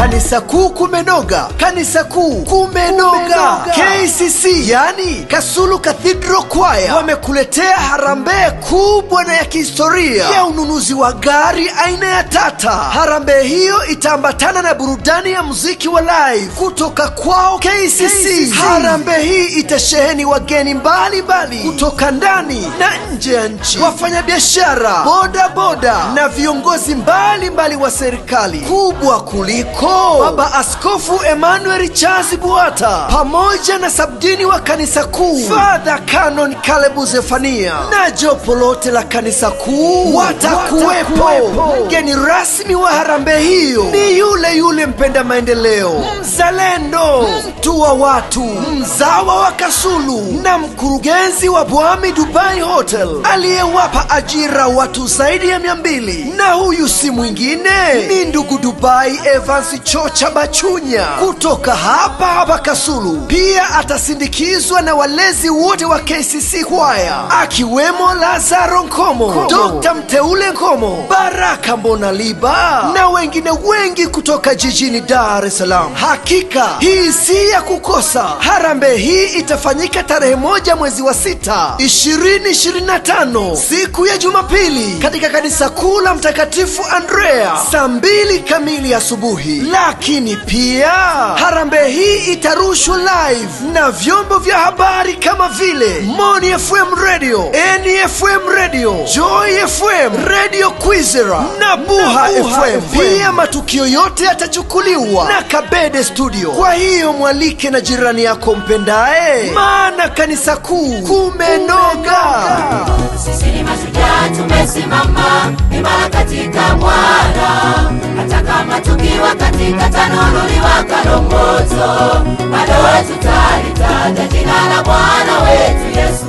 Kanisa Kuu kumenoga, Kanisa Kuu kumenoga. KCC yani Kasulu Cathedral Choir wamekuletea harambee kubwa na ya kihistoria ya ununuzi wa gari aina ya Tata. Harambee hiyo itaambatana na burudani ya muziki wa live kutoka kwao KCC. Harambee hii itasheheni wageni mbalimbali kutoka ndani na nje ya nchi, wafanyabiashara, boda boda na viongozi mbalimbali wa serikali. Kubwa kuliko, Baba Askofu Emmanuel Charles Buata pamoja na sabdini wa Kanisa Kuu Father Canon Caleb Zefania na jopo lote la Kanisa Kuu watakuwepo. Mgeni rasmi wa harambee hiyo ni yule mpenda maendeleo, mzalendo, mtu wa watu, mzawa wa Kasulu na mkurugenzi wa Bwami Dubai Hotel aliyewapa ajira watu zaidi ya 200. Na huyu si mwingine ni ndugu Dubai Evans Chocha Bachunya kutoka hapa Kasulu. Pia atasindikizwa na walezi wote wa KCC Choir akiwemo Lazaro Nkomo, Dr. Mteule Nkomo, Baraka Mbonaliba na wengine wengi kutoka jijini Dar es Salaam. Hakika hii si ya kukosa. Harambee hii itafanyika tarehe 1 mwezi wa 6 2025 siku ya Jumapili katika Kanisa Kuu la Mtakatifu Andrea saa 2 kamili asubuhi. Lakini pia harambee hii itarushwa live na vyombo vya habari kama vile Moni FM Radio, NFM Radio, Joy FM, Radio Kwizera na Buha FM. Pia matukio yote yatachukuliwa na Kabede Studio. Kwa hiyo mwalike na jirani yako mpendae, maana Kanisa Kuu kumenoga. Sisi ni mashujaa, tumesimama imara katika mwala, hata kama tukiwa katika tanuru liwakalo moto, bado tutalitaja jina la Bwana wetu Yesu.